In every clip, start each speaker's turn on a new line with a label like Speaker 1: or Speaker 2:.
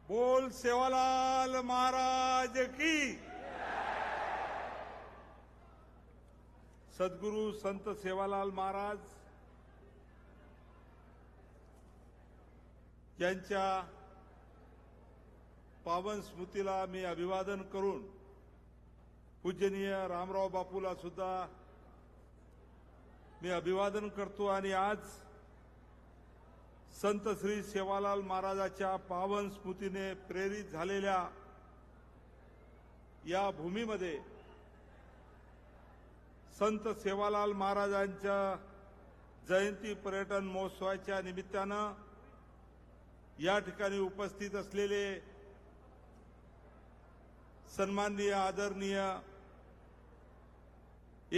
Speaker 1: बोल सेवालाल महाराज की। सद्गुरु संत सेवालाल महाराज यांच्या पावन स्मृतीला मी अभिवादन करून पूजनीय रामराव बापूला सुद्धा मी अभिवादन करतो आणि आज संत श्री सेवालाल महाराजांच्या पावन स्मृतीने प्रेरित झालेल्या या भूमीमध्ये संत सेवालाल महाराजांच्या जयंती पर्यटन महोत्सवाच्या निमित्तानं या ठिकाणी उपस्थित असलेले सन्माननीय आदरणीय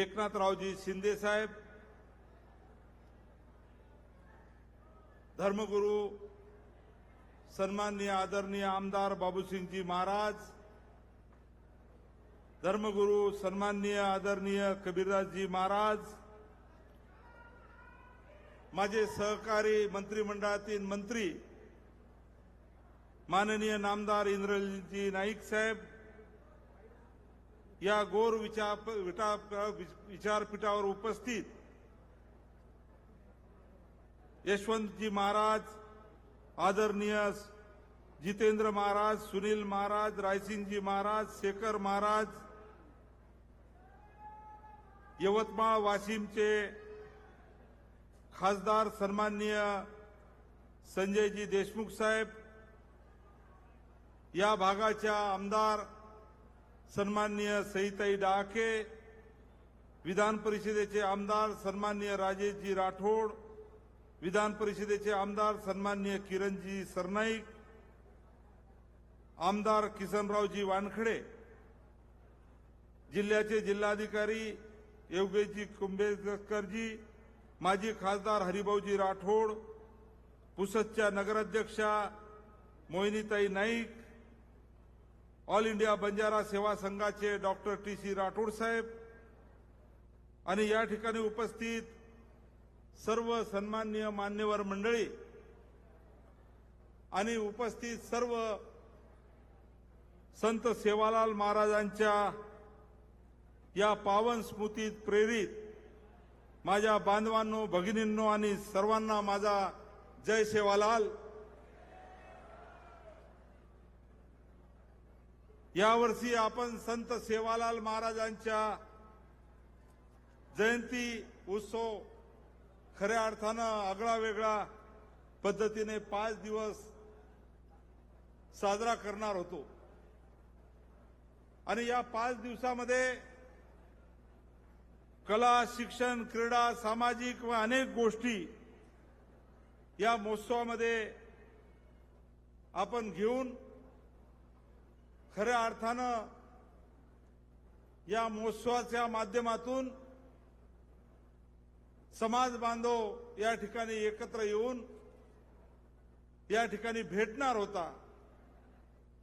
Speaker 1: एकनाथरावजी शिंदे साहेब, धर्मगुरु सन्माननीय आदरणीय आमदार बाबूसिंगजी महाराज, धर्मगुरु सन्माननीय आदरणीय कबीरदासजी महाराज, माझे सहकारी मंत्रिमंडळातील मंत्री माननीय नामदार इंद्रजीत नाईक साहेब, या गोर विचारपीठावर उपस्थित यशवंतजी महाराज, आदरणीय जितेंद्र महाराज, सुनील महाराज, रायसिंगजी महाराज, शेखर महाराज, यवतमाळ वाशिमचे खासदार सन्माननीय संजयजी देशमुख साहेब, या भागाच्या आमदार सन्माननीय सईताई डाके, विधान परिषदेचे आमदार सन्माननीय राजेशजी राठोड, विधान परिषदेचे आमदार सन्माननीय किरणजी सरनाईक, आमदार किसनरावजी वानखडे, जिल्ह्याचे जिल्हाधिकारी योगेशजी कुंभेकरजी, माजी खासदार हरिभाऊजी राठोड, पुसदच्या नगराध्यक्षा मोहिनीताई नाईक, ऑल इंडिया बंजारा सेवा संघाचे डॉक्टर टी.सी. राठोड साहेब आणि या ठिकाणी उपस्थित सर्व सन्माननीय मान्यवर मंडळी आणि उपस्थित सर्व संत सेवालाल महाराजांच्या या पावन स्मृतीत प्रेरित माझ्या बांधवांनो, भगिनींनो आणि सर्वांना माझा जय सेवालाल। यावर्षी आपण संत सेवालाल महाराजांच्या जयंती उत्सव खऱ्या अर्थानं आगळा वेगळा पद्धतीने 5 दिवस साजरा करणार होतो आणि या 5 दिवसामध्ये कला, शिक्षण, क्रीडा, सामाजिक व अनेक गोष्टी या महोत्सवामध्ये आपण घेऊन खऱ्या अर्थानं या महोत्सवाच्या माध्यमातून समाज बांधव या ठिकाणी एकत्र येऊन या ठिकाणी भेटणार होता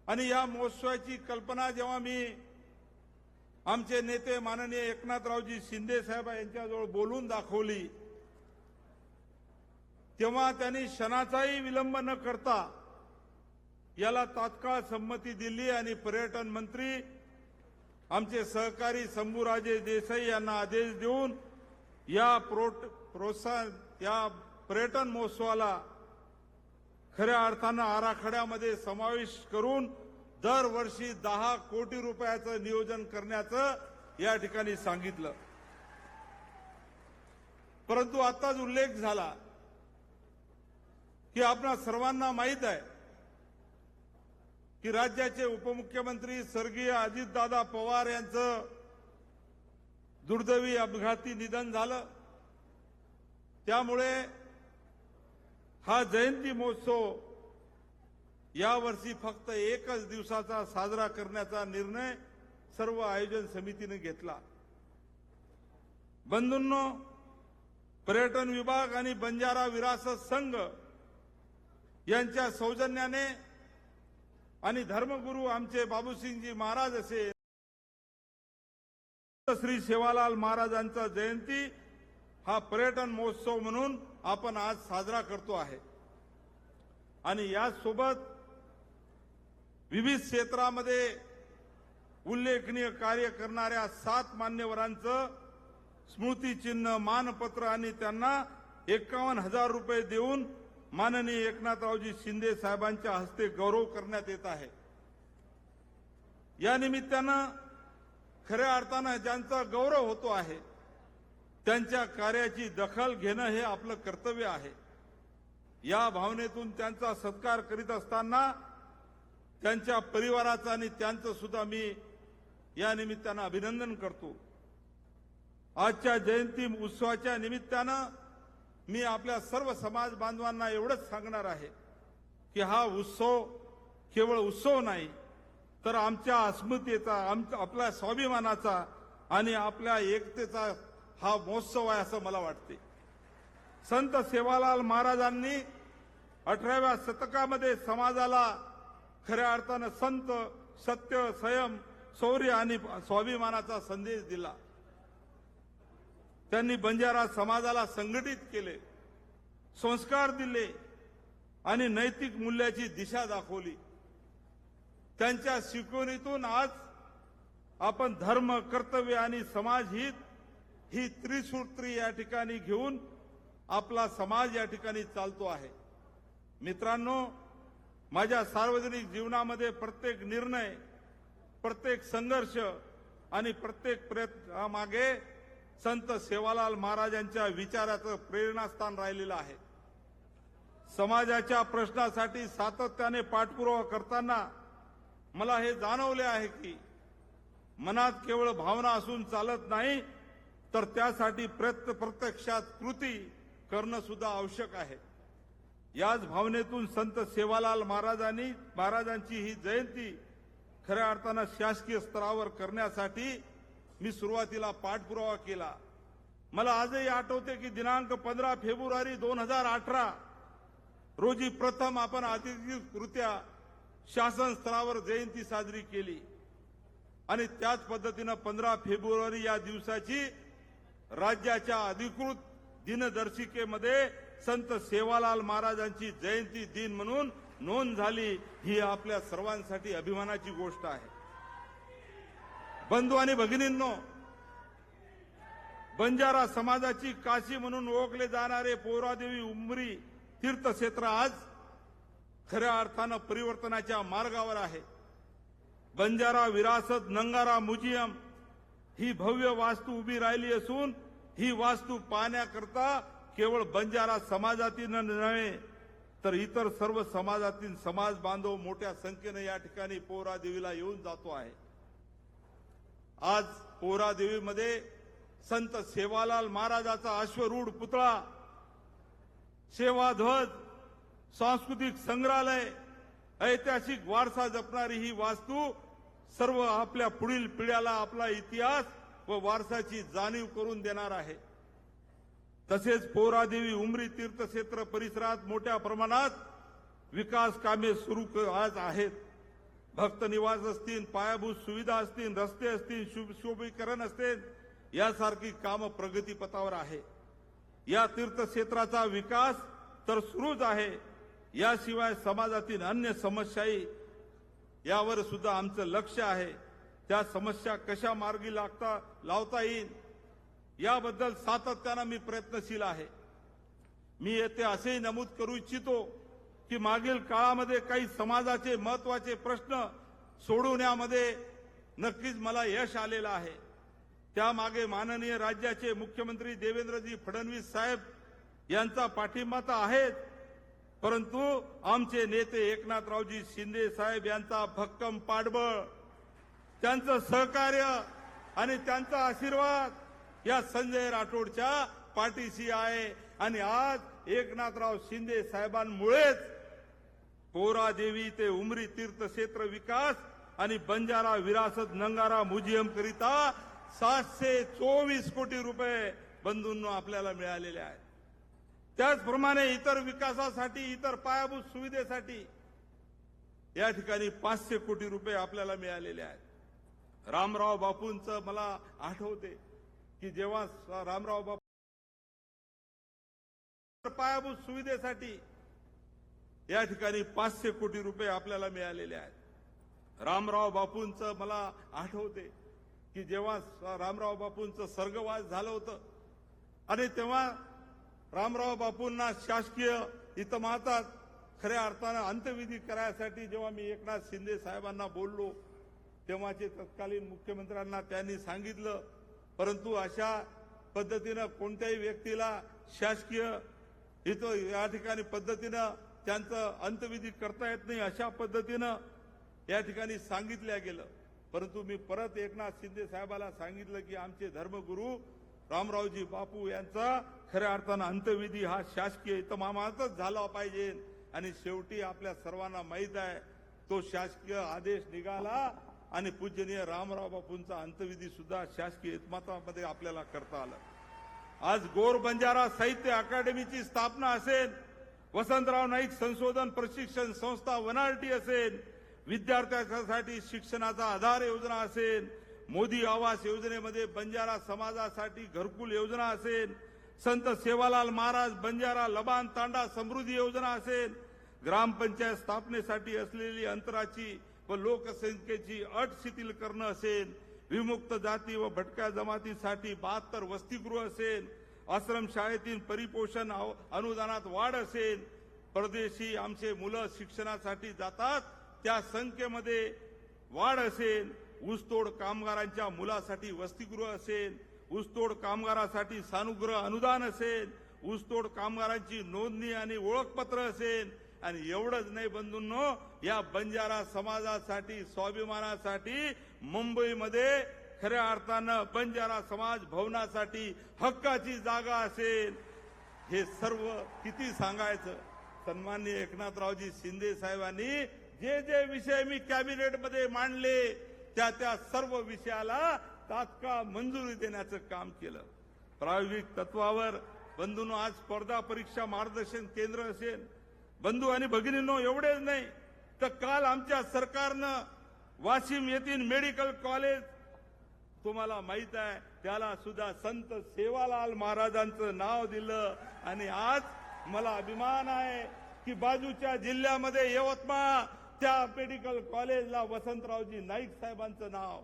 Speaker 1: आणि या महोत्सवाची कल्पना जेव्हा मी आमचे नेते माननीय एकनाथरावजी शिंदे साहेब यांच्याजवळ बोलून दाखवली, तेव्हा त्यांनी क्षणाचाही विलंब न करता याला तात्काळ संमती दिली आणि पर्यटन मंत्री आमचे सहकारी शंभूराजे देसाई यांना आदेश देऊन या प्रोत्साहन या पर्यटन महोत्सवाला खऱ्या अर्थानं आराखड्यामध्ये समावेश करून दरवर्षी 10 कोटी रुपयाचं नियोजन करण्याचं या ठिकाणी सांगितलं। परंतु आताच उल्लेख झाला की आपणा सर्वांना माहीत आहे की राज्याचे उपमुख्यमंत्री स्वर्गीय अजितदादा पवार यांचं दुर्दैवी अपघाती निधन झालं। त्यामुळे हा जयंती महोत्सव यावर्षी फक्त 1च दिवसाचा साजरा करण्याचा निर्णय सर्व आयोजन समितीने घेतला। बंधूंनो, पर्यटन विभाग आणि बंजारा विरासत संघ यांच्या सौजन्याने आणि धर्मगुरु आमचे बाबूसिंगजी महाराज असे श्री सेवालाल महाराजांचा जयंती हा पर्यटन महोत्सव म्हणून आपण आज साजरा करतो आहे आणि यासोबत विविध क्षेत्रामध्ये उल्लेखनीय कार्य करणाऱ्या 7 मान्यवरांचं स्मृतिचिन्ह, मानपत्र आणि त्यांना 51,000 रुपये देऊन माननीय एकनाथरावजी शिंदे साहेबांच्या हस्ते गौरव करण्यात येत आहे। या निमित्तानं खऱ्या अर्थानं ज्यांचा गौरव होतो आहे त्यांच्या कार्याची दखल घेणं हे आपलं कर्तव्य आहे। या भावनेतून त्यांचा सत्कार करीत असताना त्यांच्या परिवाराचा आणि त्यांचं सुद्धा मी या निमित्तानं अभिनंदन करतो। आजच्या जयंती उत्सवाच्या निमित्तानं मी आपल्या सर्व समाज बांधवांना एवढंच सांगणार आहे की हा उत्सव केवळ उत्सव नाही तर आमच्या अस्मितेचा, आपल्या स्वाभिमानाचा आणि आपल्या एकतेचा हा महोत्सव आहे असं मला वाटते। संत सेवालाल महाराजांनी 18व्या शतकामध्ये समाजाला खऱ्या अर्थानं संत, सत्य, संयम, शौर्य आणि स्वाभिमानाचा संदेश दिला। त्यांनी बंजारा समाजाला संघटित केले, संस्कार दिले आणि नैतिक मूल्याची दिशा दाखवली। त्यांच्या शिकवणीतून आज आपण धर्म, कर्तव्य आणि समाजहित ही त्रिसूत्री या ठिकाणी घेऊन आपला समाज या ठिकाणी चालतो आहे। मित्रांनो, माझ्या सार्वजनिक जीवनामध्ये प्रत्येक निर्णय, प्रत्येक संघर्ष आणि प्रत्येक प्रयत्नामागे संत सेवालाल महाराजांच्या विचाराचं प्रेरणास्थान राहिलेलं आहे। समाजाच्या प्रश्नासाठी सातत्याने पाठपुरावा करताना मला हे जाणवले आहे की मनात केवळ भावना असून चालत नाही तर त्यासाठी प्रत्यक्षात कृती करणं सुद्धा आवश्यक आहे। याच भावनेतून संत सेवालाल महाराजांची ही जयंती खऱ्या अर्थानं शासकीय स्तरावर करण्यासाठी मी सुरुवातीला पाठपुरावा केला। मला आजही आठवते की दिनांक 15 फेब्रुवारी 2018 रोजी प्रथम आपण अधिकृतरित्या शासन स्तरावर जयंती साजरी केली आणि त्याच पद्धतीनं 15 फेब्रुवारी या दिवसाची राज्याच्या अधिकृत दिनदर्शिकेमध्ये संत सेवालाल महाराजांची जयंती दिन म्हणून नोंद झाली। ही आपल्या सर्वांसाठी अभिमानाची गोष्ट आहे। बंधू आणि भगिनींनो, बंजारा समाजाची काशी म्हणून ओळखले जाणारे पोहरादेवी उमरी तीर्थक्षेत्र आज खऱ्या अर्थानं परिवर्तनाच्या मार्गावर आहे। बंजारा विरासत नंगारा म्युझियम ही भव्य वास्तू उभी राहिली असून ही वास्तू पाहण्याकरता केवळ बंजारा समाजातील नव्हे तर इतर सर्व समाजातील समाज बांधव मोठ्या संख्येने या ठिकाणी पोहरादेवीला येऊन जातो आहे। आज पोहरादेवीमध्ये संत सेवालाल महाराजाचा अश्वरूढ पुतळा, सेवाध्वज, सांस्कृतिक संग्रहालय, ऐतिहासिक वारसा जपणारी ही वास्तू सर्व आपल्या पुढील पिढ्याला आपला इतिहास व वारसाची जाणीव करून देणार आहे। तसेच पोहरादेवी उमरी तीर्थक्षेत्र परिसरात मोठ्या प्रमाणात विकास कामे सुरू आज आहेत। भक्त निवास असतील, पायाभूत सुविधा असतील, रस्ते असतील, सुशोभीकरण असतील यासारखी कामं प्रगतीपथावर आहे। या तीर्थक्षेत्राचा विकास तर सुरूच आहे, याशिवाय समाजातील अन्य समस्याही यावर सुद्धा आमचं लक्ष आहे। त्या समस्या कशा मार्गी लावता येईल याबद्दल सातत्यानं मी प्रयत्नशील आहे। मी येथे असेही नमूद करू इच्छितो की मागील काळामध्ये काही समाजाचे महत्वाचे प्रश्न सोडवण्यामध्ये नक्कीच मला यश आलेलं आहे। त्यामागे माननीय राज्याचे मुख्यमंत्री देवेंद्रजी फडणवीस साहेब यांचा पाठिंबा तर आहेच, परंतु आमचे नेते एकनाथरावजी शिंदे साहेब यांचा भक्कम पाठबळ, त्यांचं सहकार्य आणि त्यांचा आशीर्वाद या संजय राठोडच्या पाठीशी आहे। आणि आज एकनाथराव शिंदे साहेबांमुळेच पोहरादेवी ते उमरी तीर्थक्षेत्र विकास आणि बंजारा विरासत नंगारा म्युझियम करिता 724 कोटी रुपये बंधूंनो आपल्याला मिळालेले आहेत। त्याचप्रमाणे इतर विकासासाठी, इतर पायाभूत सुविधेसाठी या ठिकाणी 500 कोटी रुपये आपल्याला मिळालेले आहेत। रामराव बापूंचं मला आठवते की जेव्हा रामराव बापू पायाभूत सुविधेसाठी या ठिकाणी 500 कोटी रुपये आपल्याला मिळालेले आहेत। रामराव बापूंचं मला आठवते की जेव्हा रामराव बापूंचं स्वर्गवास झालं होतं आणि तेव्हा रामराव बापूंना शासकीय इतमामात खऱ्या अर्थानं अंत्यविधी करायसाठी जेव्हा मी एकनाथ शिंदे साहेबांना बोललो तेव्हाचे तत्कालीन मुख्यमंत्र्यांना त्यांनी सांगितलं, परंतु अशा पद्धतीनं कोणत्याही व्यक्तीला शासकीय या ठिकाणी पद्धतीनं त्यांचं अंत्यविधी करता येत नाही अशा पद्धतीनं या ठिकाणी सांगितल्या गेलं। परंतु मी परत एकनाथ शिंदे साहेबाला सांगितलं की आमचे धर्मगुरू रामरावजी बापू यांचा खऱ्या अर्थानं अंत्यविधी हा शासकीय इतमामातच झाला पाहिजे आणि शेवटी आपल्या सर्वांना माहीत आहे तो शासकीय आदेश निघाला आणि पूजनीय रामराव बापूंचा अंत्यविधी सुद्धा शासकीय इतमामामध्ये आपल्याला करता आलं। आज गोर बंजारा साहित्य अकादमीची स्थापना असेल, वसंतराव नाईक संशोधन प्रशिक्षण संस्था वनारटी असेल, विद्यार्थ्यांसाठी शिक्षणाचा आधार योजना असेल, मोदी आवास योजनेमध्ये बंजारा समाजासाठी घरकुल योजना असेल, संत सेवालाल महाराज बंजारा लबान तांडा समृद्धी योजना असेल, ग्रामपंचायत स्थापनेसाठी असलेली अंतराची व लोकसंख्येची अट शिथिल करणं असेल, विमुक्त जाती व भटक्या जमातीसाठी 72 वसतिगृह असेल, आश्रमशाळेतील परिपोषण अनुदानात वाढ असेल, परदेशी आमचे मुलं शिक्षणासाठी जातात त्या संख्येमध्ये वाढ असेल, ऊसतोड कामगारांच्या मुलासाठी वसतिगृह असेल, ऊसतोड कामगारासाठी सानुग्रह अनुदान असेल, ऊसतोड कामगारांची नोंदणी आणि ओळखपत्र असेल आणि एवढंच नाही बंधूंनो, या बंजारा समाजासाठी स्वाभिमानासाठी मुंबईमध्ये खऱ्या अर्थानं बंजारा समाज भवनासाठी हक्काची जागा असेल। हे सर्व किती सांगायचं। सन्माननीय एकनाथरावजी शिंदे साहेबांनी जे जे विषय मी कॅबिनेटमध्ये मांडले त्या सर्व विषयाला तात्काळ मंजुरी देण्याचं काम केलं। प्रायोगिक तत्वावर बंधूंनो आज स्पर्धा परीक्षा मार्गदर्शन केंद्र असेल, बंधू आणि भगिनींनो एवढेच नाही तर काल आमच्या सरकारनं वाशिम येथील मेडिकल कॉलेज तुम्हाला माहित आहे त्याला सुद्धा संत सेवालाल महाराजांचं नाव दिलं आणि आज मला अभिमान आहे की बाजूच्या जिल्ह्यामध्ये यवतमाळ त्या मेडिकल कॉलेजला वसंतरावजी नाईक साहेबांचं नाव,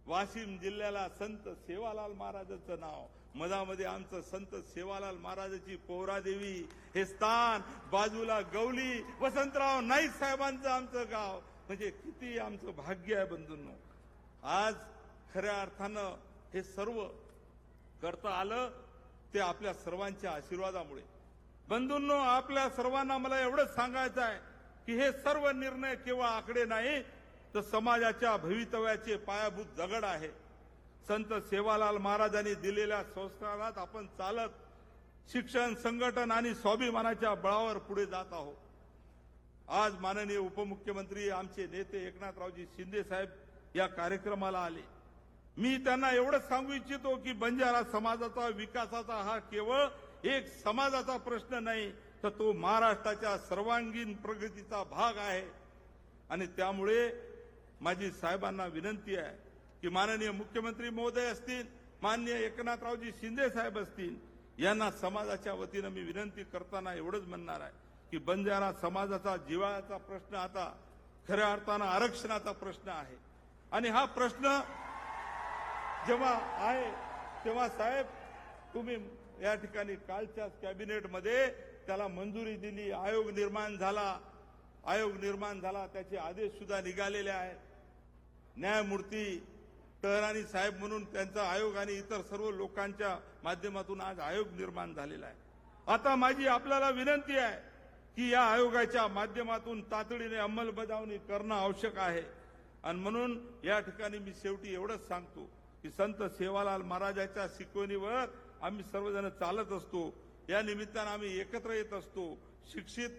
Speaker 1: वाशिम जिल्ह्याला संत सेवालाल महाराजांचं नाव, मधामध्ये आमचं संत सेवालाल महाराजांची पोहरादेवी हे स्थान, बाजूला गवली वसंतराव नाईक साहेबांचं आमचं गाव, म्हणजे किती आमचं भाग्य आहे बंधूंनो। आज खऱ्या अर्थानं हे सर्व करता आलं ते आपल्या सर्वांच्या आशीर्वादामुळे। बंधूंनो आपल्या सर्वांना मला एवढंच सांगायचं आहे की हे सर्व निर्णय केवळ आकडे नाही तर समाजाच्या भवितव्याचे पायाभूत दगड आहे। संत सेवालाल महाराजांनी दिलेल्या संस्कारात आपण चालत शिक्षण, संघटन आणि स्वाभिमानाच्या बळावर पुढे जात आहोत। आज माननीय उपमुख्यमंत्री आमचे नेते एकनाथरावजी शिंदे साहेब या कार्यक्रमाला आले। मी त्यांना एवढंच सांगू इच्छितो की बंजारा समाजाचा विकासाचा हा केवळ एक समाजाचा प्रश्न नाही तर तो महाराष्ट्राच्या सर्वांगीण प्रगतीचा भाग आहे आणि त्यामुळे माझी साहेबांना विनंती आहे की माननीय मुख्यमंत्री महोदय असतील, माननीय एकनाथरावजी शिंदे साहेब असतील, यांना समाजाच्या वतीनं मी विनंती करताना एवढंच म्हणणार आहे की बंजारा समाजाचा जिव्हाळ्याचा प्रश्न आता खऱ्या अर्थानं आरक्षणाचा प्रश्न आहे आणि हा प्रश्न जेव्हा आहे तेव्हा साहेब तुम्ही या ठिकाणी कालच्या कॅबिनेटमध्ये त्याला मंजुरी दिली, आयोग निर्माण झाला, त्याचे आदेश सुद्धा निघालेले आहेत। न्यायमूर्ती टहरानी साहेब म्हणून त्यांचा आयोग आणि इतर सर्व लोकांच्या माध्यमातून आज आयोग निर्माण झालेला आहे। आता माझी आपल्याला विनंती आहे की या आयोगाच्या माध्यमातून तातडीने अंमलबजावणी करणं आवश्यक आहे आणि म्हणून या ठिकाणी मी शेवटी एवढंच सांगतो की संत सेवालाल महाराजांच्या शिकवणीवर आम्ही सर्वजण चालत असतो, या निमित्तानं आम्ही एकत्र येत असतो। शिक्षित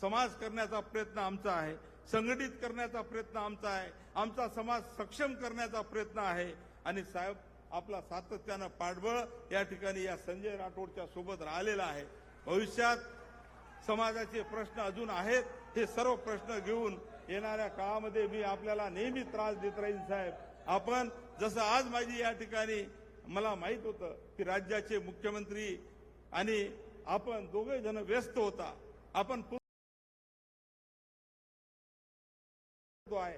Speaker 1: समाज करण्याचा प्रयत्न आमचा आहे, संघटित करण्याचा प्रयत्न आमचा आहे, आमचा समाज सक्षम करण्याचा प्रयत्न आहे आणि साहेब आपला सातत्यानं पाठबळ या ठिकाणी या संजय राठोडच्या सोबत राहिलेला आहे। भविष्यात समाजाचे प्रश्न अजून आहेत, हे सर्व प्रश्न घेऊन येणाऱ्या काळामध्ये मी आपल्याला नेहमी त्रास देत राहीन साहेब। आपण जसं आज माझी या ठिकाणी मला माहित होतं की राज्याचे मुख्यमंत्री आणि आपण दोघे जण व्यस्त होता, आपण आहे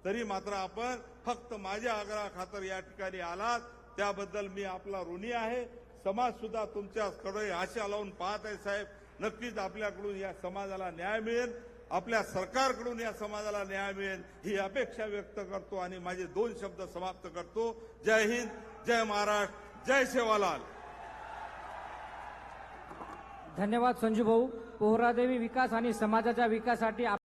Speaker 1: तरी मात्र आपण फक्त माझ्या आग्रहाखातर या ठिकाणी आलात, त्याबद्दल मी आपला ऋणी आहे. समाज सुद्धा तुमच्याकडे आशा लावून पाहत आहे साहेब. नक्कीच आपल्याकडून या समाजाला न्याय मिळेल, आपल्या सरकारकडून या समाजाला न्याय मिळेल ही अपेक्षा व्यक्त करतो आणि माझे 2 शब्द समाप्त करतो. जय हिंद, जय महाराष्ट्र, जय सेवालाल.
Speaker 2: धन्यवाद संजू भाऊ. पोहरादेवी विकास आणि समाजाच्या विकासासाठी